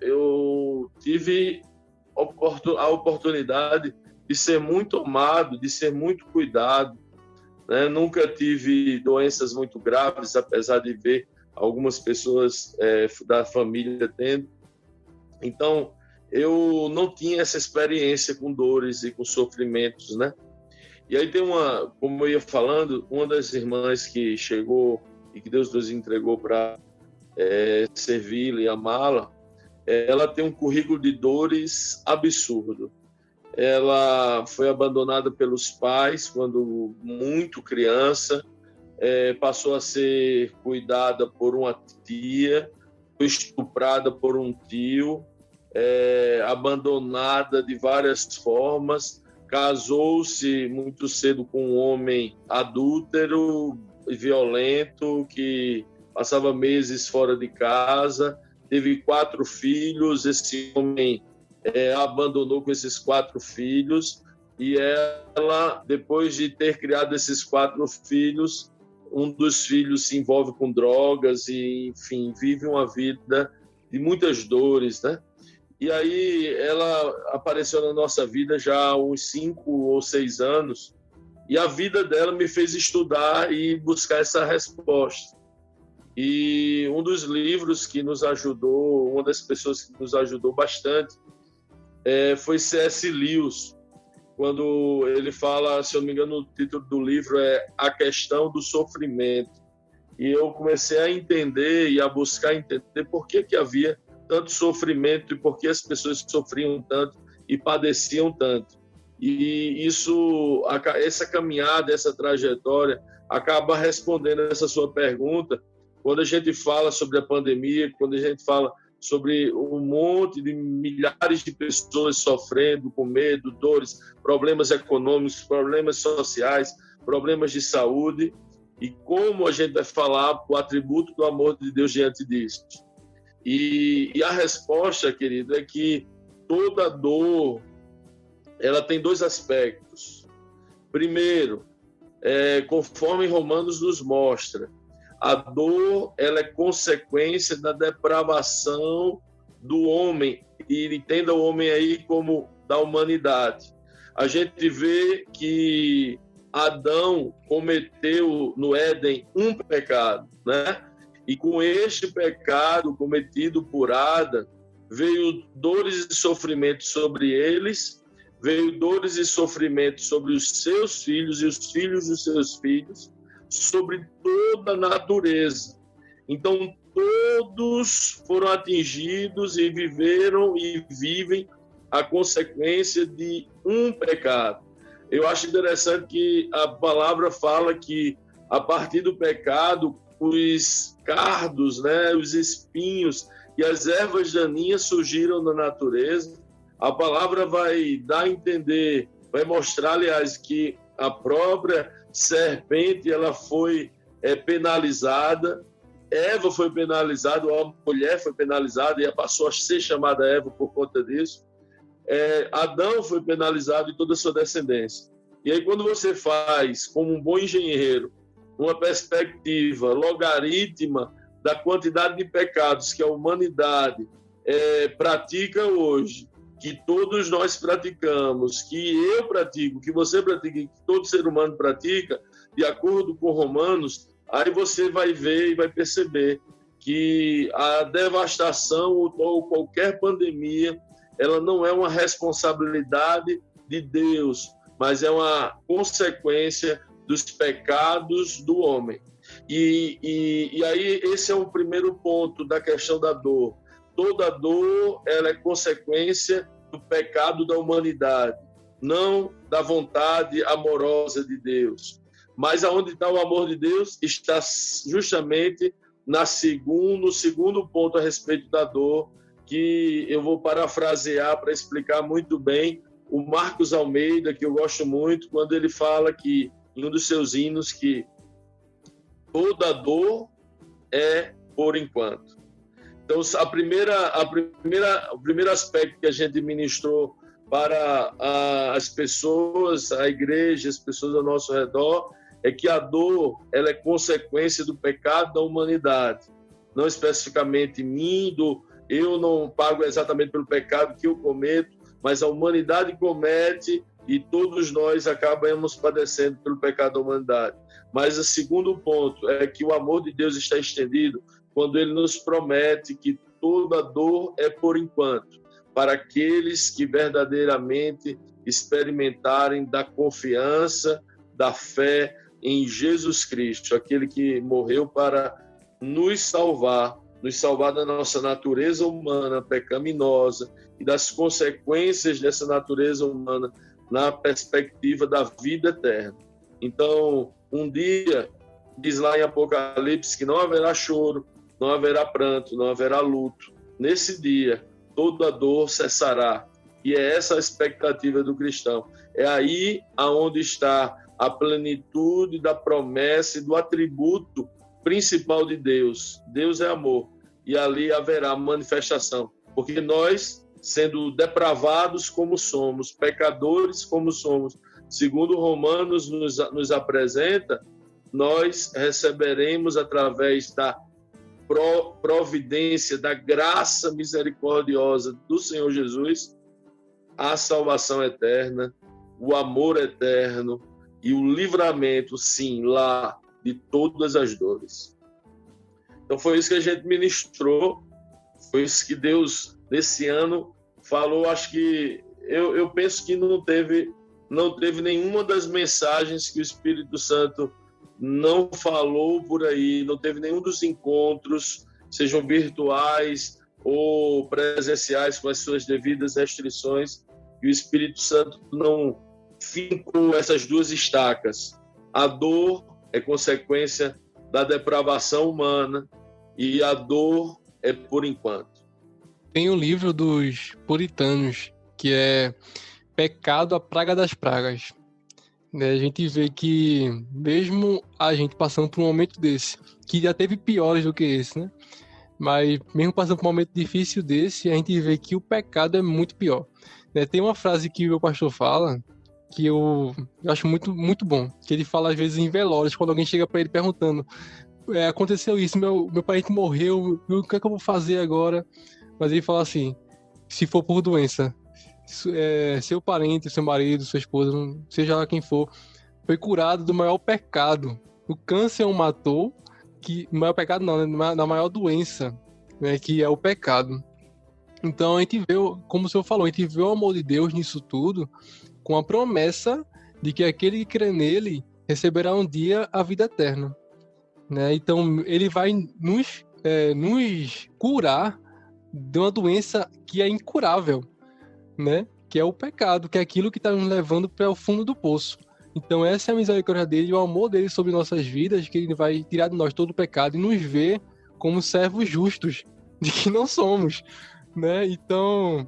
tive a oportunidade de ser muito amado, de ser muito cuidado, né? Nunca tive doenças muito graves, apesar de ver algumas pessoas da família tendo. Então, eu não tinha essa experiência com dores e com sofrimentos, né? E aí tem como eu ia falando, uma das irmãs que chegou e que Deus nos entregou para servi-la e amá-la, ela tem um currículo de dores absurdo. Ela foi abandonada pelos pais quando muito criança, passou a ser cuidada por uma tia, foi estuprada por um tio, abandonada de várias formas, casou-se muito cedo com um homem adúltero e violento que passava meses fora de casa, teve 4 filhos, esse homem abandonou com esses 4 filhos, e ela, depois de ter criado esses 4 filhos, um dos filhos se envolve com drogas e, enfim, vive uma vida de muitas dores, né? E aí ela apareceu na nossa vida já há uns 5 ou 6 anos, e a vida dela me fez estudar e buscar essa resposta. E um dos livros que nos ajudou, uma das pessoas que nos ajudou bastante, foi C.S. Lewis, quando ele fala, se eu não me engano, o título do livro é A Questão do Sofrimento. E eu comecei a entender e a buscar entender por que havia tanto sofrimento e por que as pessoas sofriam tanto e padeciam tanto. E essa caminhada, essa trajetória, acaba respondendo essa sua pergunta quando a gente fala sobre a pandemia, quando a gente fala sobre um monte de milhares de pessoas sofrendo com medo, dores, problemas econômicos, problemas sociais, problemas de saúde, e como a gente vai falar o atributo do amor de Deus diante disso. E a resposta, querido, é que toda dor, ela tem dois aspectos. Primeiro, conforme Romanos nos mostra, a dor, ela é consequência da depravação do homem, e entenda o homem aí como da humanidade. A gente vê que Adão cometeu no Éden um pecado, né? E com este pecado cometido por Adão, veio dores e sofrimentos sobre eles, veio dores e sofrimentos sobre os seus filhos e os filhos dos seus filhos, sobre toda a natureza. Então, todos foram atingidos e viveram e vivem a consequência de um pecado. Eu acho interessante que a palavra fala que, a partir do pecado, os cardos, né, os espinhos e as ervas daninhas surgiram na natureza. A palavra vai dar a entender, vai mostrar, aliás, que a própria serpente ela foi penalizada, Eva foi penalizada, a mulher foi penalizada e passou a ser chamada Eva por conta disso. Adão foi penalizado e toda a sua descendência. E aí, quando você faz, como um bom engenheiro, uma perspectiva logarítmica da quantidade de pecados que a humanidade pratica hoje, que todos nós praticamos, que eu pratico, que você pratica, que todo ser humano pratica, de acordo com Romanos, aí você vai ver e vai perceber que a devastação ou qualquer pandemia, ela não é uma responsabilidade de Deus, mas é uma consequência dos pecados do homem. E aí esse é o primeiro ponto da questão da dor. Toda dor, ela é consequência do pecado da humanidade, não da vontade amorosa de Deus. Mas aonde está o amor de Deus? Está justamente no segundo ponto a respeito da dor, que eu vou parafrasear para explicar muito bem o Marcos Almeida, que eu gosto muito, quando ele fala que, em um dos seus hinos, que toda dor é por enquanto. Então, o primeiro aspecto que a gente ministrou para as pessoas, a igreja, as pessoas ao nosso redor, é que a dor ela é consequência do pecado da humanidade. Não especificamente mim, eu não pago exatamente pelo pecado que eu cometo, mas a humanidade comete e todos nós acabamos padecendo pelo pecado da humanidade. Mas o segundo ponto é que o amor de Deus está estendido quando ele nos promete que toda dor é por enquanto, para aqueles que verdadeiramente experimentarem da confiança, da fé em Jesus Cristo, aquele que morreu para nos salvar da nossa natureza humana pecaminosa e das consequências dessa natureza humana na perspectiva da vida eterna. Então, um dia, diz lá em Apocalipse que não haverá choro, não haverá pranto, não haverá luto. Nesse dia, toda dor cessará. E é essa a expectativa do cristão. É aí aonde está a plenitude da promessa e do atributo principal de Deus. Deus é amor. E ali haverá manifestação. Porque nós, sendo depravados como somos, pecadores como somos, segundo Romanos nos apresenta, nós receberemos através da providência, da graça misericordiosa do Senhor Jesus, a salvação eterna, o amor eterno e o livramento, sim, lá de todas as dores. Então foi isso que a gente ministrou, foi isso que Deus, nesse ano, falou. Acho que, eu penso que não teve nenhuma das mensagens que o Espírito Santo não falou por aí, não teve nenhum dos encontros, sejam virtuais ou presenciais, com as suas devidas restrições, que o Espírito Santo não fincou essas duas estacas. A dor é consequência da depravação humana e a dor é por enquanto. Tem um livro dos puritanos que é Pecado, a Praga das Pragas. Né? A gente vê que mesmo a gente passando por um momento desse, que já teve piores do que esse, né? Mas mesmo passando por um momento difícil desse, a gente vê que o pecado é muito pior. Né? Tem uma frase que o meu pastor fala, que eu acho muito, muito bom, que ele fala às vezes em velórios, quando alguém chega para ele perguntando, aconteceu isso, meu parente morreu, o que é que eu vou fazer agora? Mas ele fala assim, se for por doença, seu parente, seu marido, sua esposa, seja lá quem for, foi curado do maior pecado. O câncer o matou, o maior pecado não, né? Na maior doença, né? Que é o pecado. Então a gente vê, como o senhor falou, a gente vê o amor de Deus nisso tudo, com a promessa de que aquele que crê nele receberá um dia a vida eterna. Né? Então ele vai nos curar de uma doença que é incurável, né? Que é o pecado, que é aquilo que está nos levando para o fundo do poço. Então essa é a misericórdia dele, o amor dele sobre nossas vidas, que ele vai tirar de nós todo o pecado e nos ver como servos justos, de que não somos, né? Então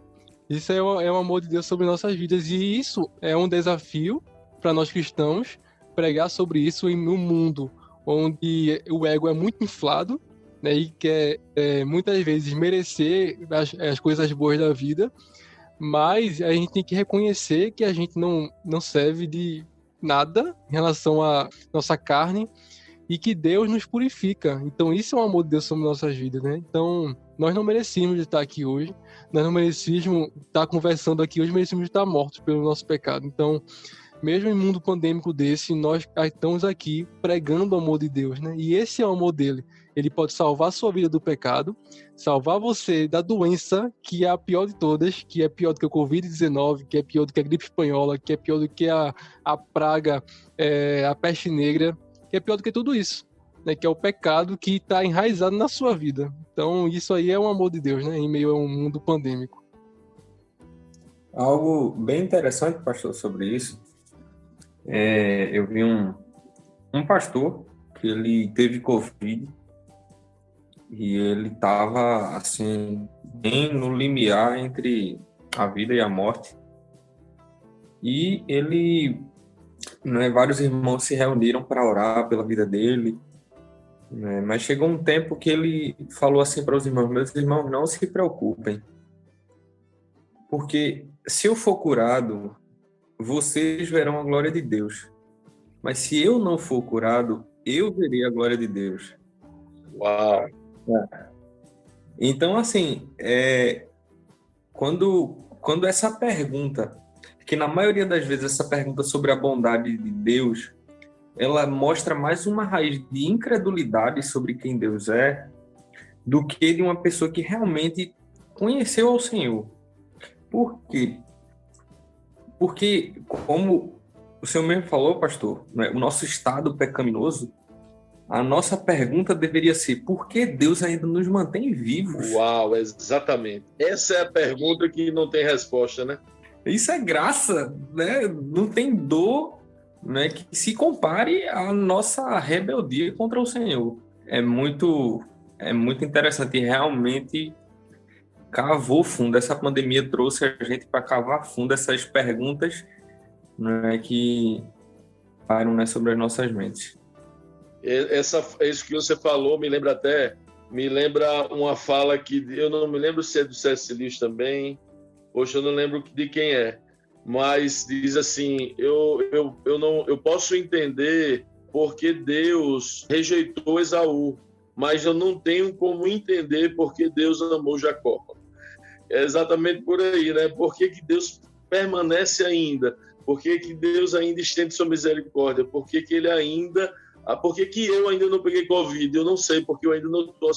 isso é o amor de Deus sobre nossas vidas, e isso é um desafio para nós cristãos, pregar sobre isso em um mundo onde o ego é muito inflado, né, e quer muitas vezes merecer as coisas boas da vida, mas a gente tem que reconhecer que a gente não serve de nada em relação à nossa carne e que Deus nos purifica. Então isso é o amor de Deus sobre nossas vidas, né? Então nós não merecíamos estar aqui hoje, nós não merecíamos estar conversando aqui hoje, merecíamos estar mortos pelo nosso pecado. Então, mesmo em um mundo pandêmico desse, nós estamos aqui pregando o amor de Deus, né? E esse é o amor dele. Ele pode salvar a sua vida do pecado, salvar você da doença, que é a pior de todas, que é pior do que o Covid-19, que é pior do que a gripe espanhola, que é pior do que a praga, a peste negra, que é pior do que tudo isso, né? Que é o pecado que está enraizado na sua vida. Então, isso aí é o amor de Deus, né? Em meio a um mundo pandêmico. Algo bem interessante, pastor, sobre isso. Eu vi um pastor que ele teve Covid e ele estava assim bem no limiar entre a vida e a morte, e ele, né, vários irmãos se reuniram para orar pela vida dele, né, mas chegou um tempo que ele falou assim para os irmãos: meus irmãos, não se preocupem, porque se eu for curado, vocês verão a glória de Deus. Mas se eu não for curado, eu verei a glória de Deus. Uau! Então, assim, quando essa pergunta, que na maioria das vezes essa pergunta sobre a bondade de Deus, ela mostra mais uma raiz de incredulidade sobre quem Deus é, do que de uma pessoa que realmente conheceu ao Senhor. Por quê? Porque, como o senhor mesmo falou, pastor, né, o nosso estado pecaminoso, a nossa pergunta deveria ser: por que Deus ainda nos mantém vivos? Uau, exatamente. Essa é a pergunta que não tem resposta, né? Isso é graça, né? Não tem dor, né, que se compare à nossa rebeldia contra o Senhor. É muito interessante, e realmente cavou fundo. Essa pandemia trouxe a gente para cavar fundo essas perguntas, né, que param, né, sobre as nossas mentes. Isso que você falou me lembra uma fala que eu não me lembro se é do C.S. Lewis também, poxa, eu não lembro de quem é, mas diz assim: eu posso entender porque Deus rejeitou Esaú, mas eu não tenho como entender porque Deus amou Jacó. É exatamente por aí, né? Por que Deus permanece ainda? Por que Deus ainda estende sua misericórdia? Por que eu ainda não peguei Covid? Eu não sei, porque eu ainda não estou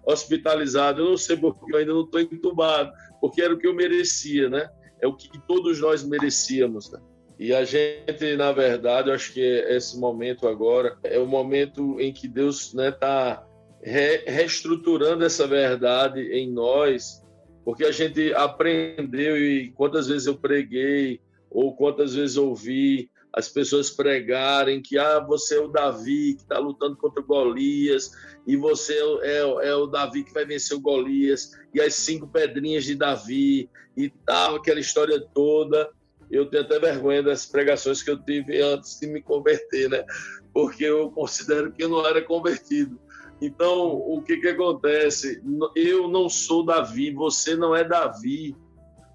hospitalizado. Eu não sei, porque eu ainda não estou entubado. Porque era o que eu merecia, né? É o que todos nós merecíamos, né? E a gente, na verdade, eu acho que esse momento agora é o momento em que Deus, né, está reestruturando essa verdade em nós, porque a gente aprendeu, e quantas vezes eu preguei, ou quantas vezes ouvi, as pessoas pregarem que você é o Davi que está lutando contra Golias, e você é o Davi que vai vencer o Golias, e as 5 pedrinhas de Davi, e tal, aquela história toda. Eu tenho até vergonha das pregações que eu tive antes de me converter, né? Porque eu considero que eu não era convertido. Então, o que acontece? Eu não sou Davi, você não é Davi.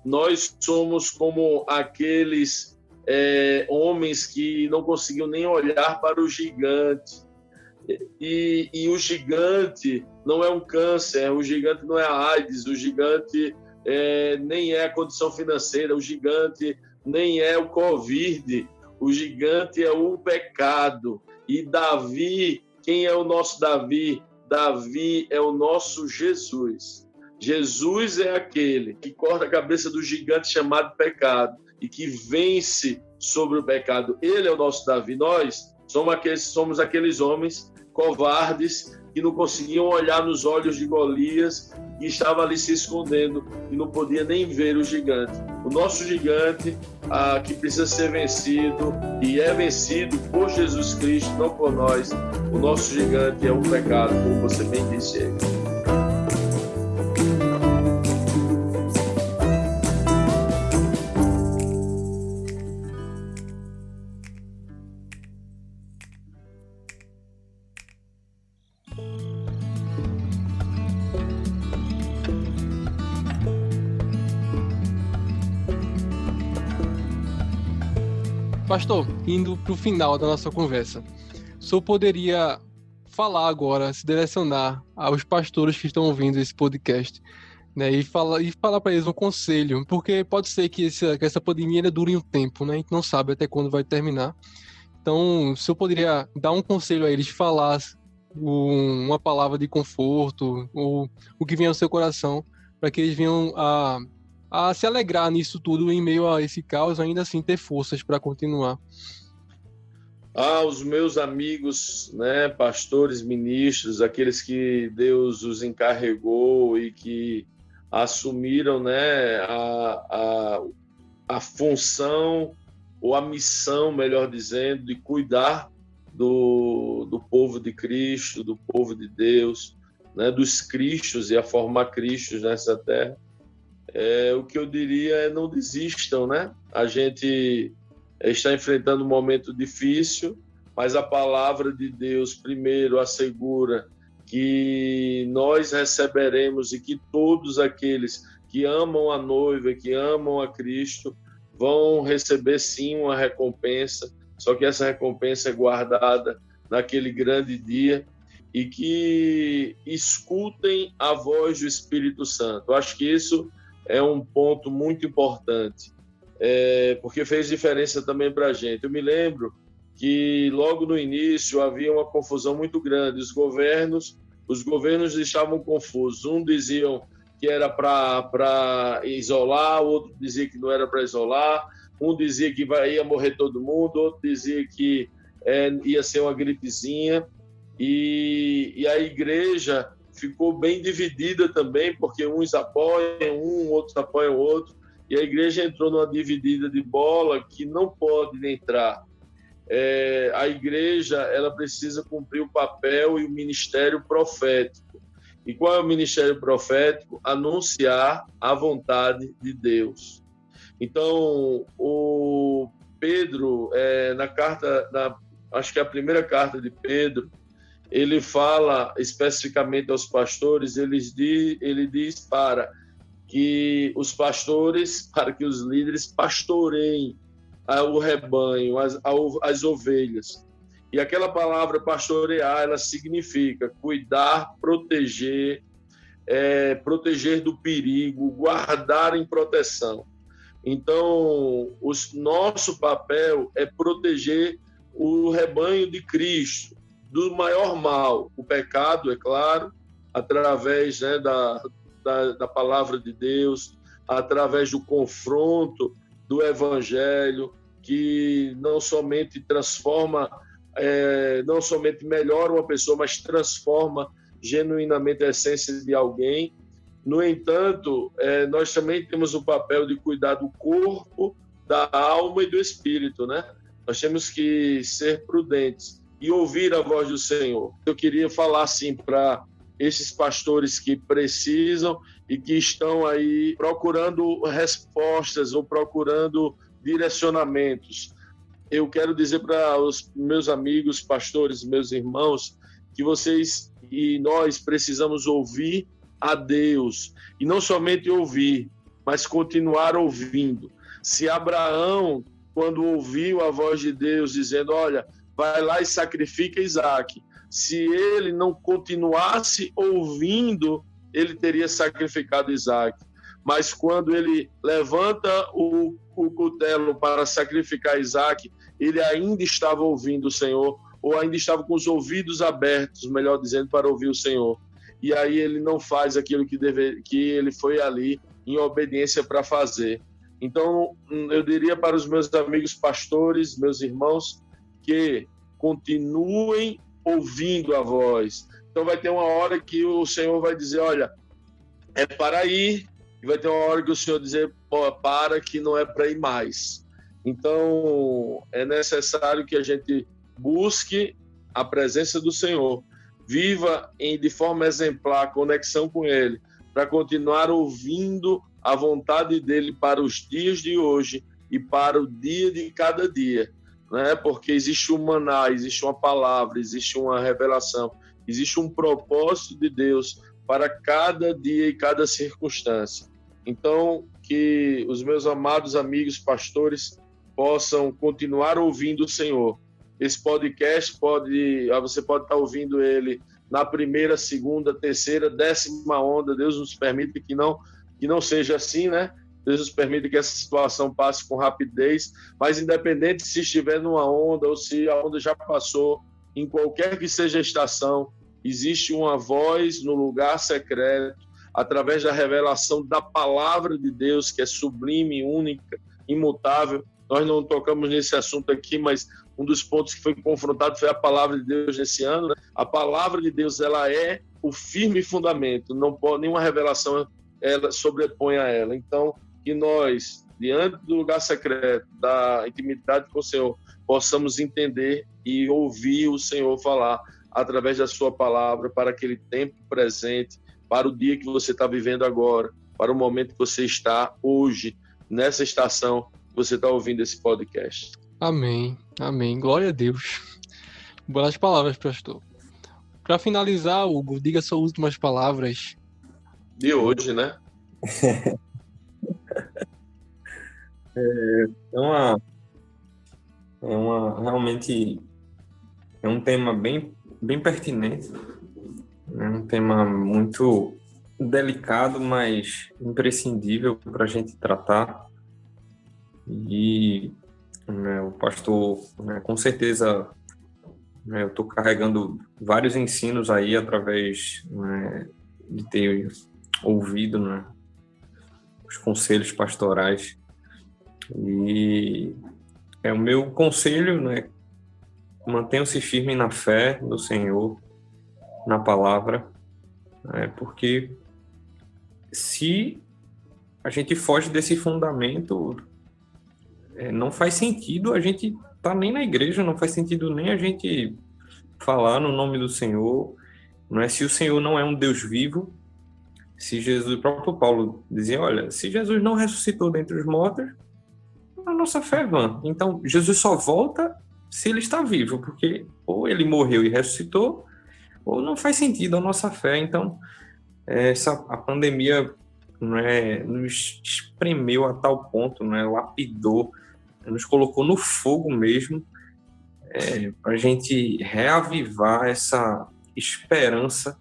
Nós somos como aqueles homens que não conseguiam nem olhar para o gigante. E o gigante não é um câncer, o gigante não é a AIDS, o gigante nem é a condição financeira, o gigante nem é o Covid, o gigante é o pecado. E Davi, quem é o nosso Davi? Davi é o nosso Jesus. Jesus é aquele que corta a cabeça do gigante chamado pecado e que vence sobre o pecado. Ele é o nosso Davi. Nós somos aqueles homens covardes que não conseguiam olhar nos olhos de Golias e estava ali se escondendo e não podia nem ver o gigante. O nosso gigante, que precisa ser vencido e é vencido por Jesus Cristo, não por nós. O nosso gigante é o pecado, como você bem disse aí. Pastor, indo para o final da nossa conversa, o senhor poderia falar agora, se direcionar aos pastores que estão ouvindo esse podcast, né, e falar para eles um conselho, porque pode ser que essa pandemia dure um tempo, né, a gente não sabe até quando vai terminar. Então, o senhor poderia dar um conselho a eles, falar uma palavra de conforto, ou o que vem ao seu coração, para que eles venham a se alegrar nisso tudo em meio a esse caos, ainda assim ter forças para continuar. Os meus amigos, né, pastores, ministros, aqueles que Deus os encarregou e que assumiram, né, a função ou a missão, melhor dizendo, de cuidar do povo de Cristo, do povo de Deus, né, dos cristos e a formar cristos nessa terra. O que eu diria é não desistam, né? A gente está enfrentando um momento difícil, mas a palavra de Deus primeiro assegura que nós receberemos e que todos aqueles que amam a noiva, que amam a Cristo, vão receber sim uma recompensa, só que essa recompensa é guardada naquele grande dia, e que escutem a voz do Espírito Santo. Eu acho que isso é um ponto muito importante, porque fez diferença também para a gente. Eu me lembro que logo no início havia uma confusão muito grande. Os governos estavam confusos. Um diziam que era para isolar, o outro dizia que não era para isolar, um dizia que ia morrer todo mundo, outro dizia que ia ser uma gripezinha, e a igreja ficou bem dividida também, porque uns apoiam outros apoiam o outro, e a igreja entrou numa dividida de bola que não pode entrar. A igreja ela precisa cumprir o papel e o ministério profético. E qual é o ministério profético? Anunciar a vontade de Deus. Então, o Pedro, acho que é a primeira carta de Pedro, ele fala especificamente aos pastores, ele diz para que os líderes pastoreiem o rebanho, as ovelhas. E aquela palavra pastorear, ela significa cuidar, proteger, proteger do perigo, guardar em proteção. Então, nosso papel é proteger o rebanho de Cristo do maior mal, o pecado, é claro, através, né, da palavra de Deus, através do confronto do Evangelho, que não somente transforma, não somente melhora uma pessoa, mas transforma genuinamente a essência de alguém. No entanto, nós também temos o papel de cuidar do corpo, da alma e do espírito, né? nós temos que ser prudentes e ouvir a voz do Senhor. Eu queria falar assim para esses pastores que precisam e que estão aí procurando respostas ou procurando direcionamentos. Eu quero dizer para os meus amigos pastores, meus irmãos, que vocês e nós precisamos ouvir a Deus, e não somente ouvir, mas continuar ouvindo. Se Abraão, quando ouviu a voz de Deus dizendo, olha, vai lá e sacrifica Isaac, se ele não continuasse ouvindo, ele teria sacrificado Isaac. Mas quando ele levanta o cutelo para sacrificar Isaac, ele ainda estava ouvindo o Senhor, ou ainda estava com os ouvidos abertos, melhor dizendo, para ouvir o Senhor. E aí ele não faz aquilo que ele foi ali em obediência para fazer. Então, eu diria para os meus amigos pastores, meus irmãos, que continuem ouvindo a voz. Então vai ter uma hora que o Senhor vai dizer, olha, é para ir, e vai ter uma hora que o Senhor dizer, para, que não é para ir mais. Então é necessário que a gente busque a presença do Senhor, viva de forma exemplar a conexão com Ele, para continuar ouvindo a vontade dEle para os dias de hoje e para o dia de cada dia. Né? Porque existe um maná, existe uma palavra, existe uma revelação, existe um propósito de Deus para cada dia e cada circunstância. Então, que os meus amados amigos pastores possam continuar ouvindo o Senhor. Esse podcast você pode estar ouvindo ele na primeira, segunda, terceira, 10ª onda. Deus nos permite que não seja assim, né? Deus nos permite que essa situação passe com rapidez, mas independente se estiver numa onda ou se a onda já passou, em qualquer que seja a estação, existe uma voz no lugar secreto, através da revelação da palavra de Deus, que é sublime, única, imutável. Nós não tocamos nesse assunto aqui, mas um dos pontos que foi confrontado foi a palavra de Deus nesse ano. Né? A palavra de Deus, ela é o firme fundamento, não pode nenhuma revelação ela sobrepõe a ela. Então, que nós, diante do lugar secreto, da intimidade com o Senhor, possamos entender e ouvir o Senhor falar através da sua palavra para aquele tempo presente, para o dia que você está vivendo agora, para o momento que você está hoje, nessa estação que você está ouvindo esse podcast. Amém, amém. Glória a Deus. Boas palavras, pastor. Para finalizar, Hugo, diga suas últimas palavras. De hoje, né? Realmente é um tema bem pertinente, é um tema muito delicado, mas imprescindível para a gente tratar. E o pastor, com certeza, eu estou carregando vários ensinos aí através de ter ouvido os conselhos pastorais. E o meu conselho, mantenham-se firmes na fé do Senhor, na palavra, porque se a gente foge desse fundamento, não faz sentido a gente estar nem na igreja, não faz sentido nem a gente falar no nome do Senhor. Se o Senhor não é um Deus vivo, se Jesus, o próprio Paulo dizia, olha, se Jesus não ressuscitou dentre os mortos, a nossa fé é vã. Então, Jesus só volta se ele está vivo, porque ou ele morreu e ressuscitou, ou não faz sentido a nossa fé. Então, a pandemia nos espremeu a tal ponto, lapidou, nos colocou no fogo mesmo, para a gente reavivar essa esperança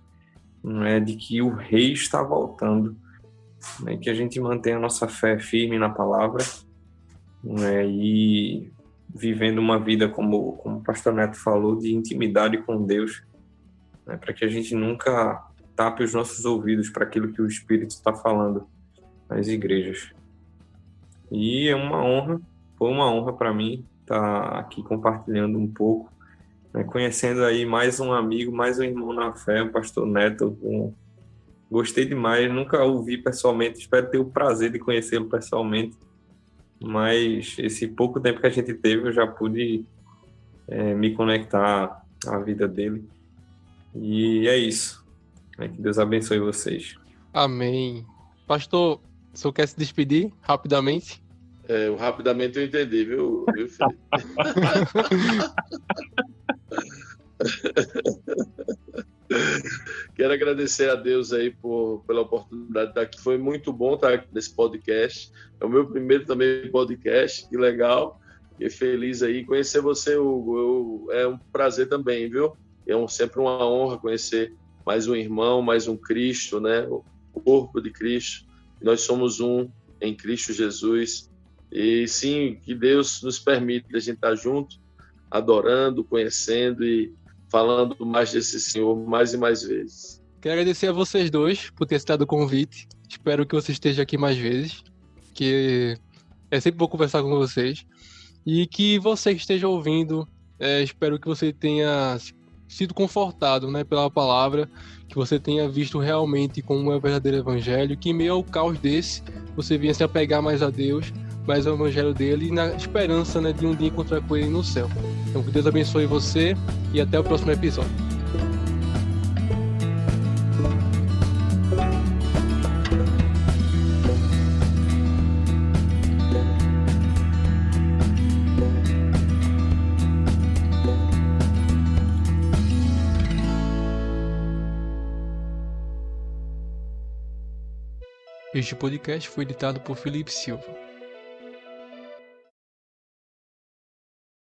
de que o Rei está voltando, que a gente mantenha a nossa fé firme na palavra, e vivendo uma vida, como o pastor Neto falou, de intimidade com Deus, para que a gente nunca tape os nossos ouvidos para aquilo que o Espírito está falando nas igrejas. E foi uma honra para mim estar aqui compartilhando um pouco, conhecendo aí mais um amigo, mais um irmão na fé, o pastor Neto. Gostei demais, nunca ouvi pessoalmente, espero ter o prazer de conhecê-lo pessoalmente. mas esse pouco tempo que a gente teve, eu já pude me conectar à vida dele. E é isso. Que Deus abençoe vocês. Amém. Pastor, o senhor quer se despedir rapidamente? Rapidamente eu entendi, viu Felipe? Quero agradecer a Deus aí pela oportunidade de estar aqui. Foi muito bom estar aqui nesse podcast. É o meu primeiro também podcast, que legal. Fiquei feliz aí. Conhecer você, Hugo, é um prazer também, viu? Sempre uma honra conhecer mais um irmão, mais um Cristo, né? O corpo de Cristo. Nós somos um em Cristo Jesus. E sim, que Deus nos permita a gente estar junto, adorando, conhecendo e falando mais desse Senhor mais e mais vezes. Quero agradecer a vocês dois por ter aceitado o convite. Espero que você esteja aqui mais vezes, que é sempre bom conversar com vocês. E que você que esteja ouvindo, espero que você tenha sido confortado, né, pela palavra, que você tenha visto realmente como é o verdadeiro evangelho, que em meio ao caos desse, você venha se apegar mais a Deus, mais ao evangelho dele e na esperança, né, de um dia encontrar com ele no céu. Então que Deus abençoe você e até o próximo episódio. Este podcast foi editado por Felipe Silva.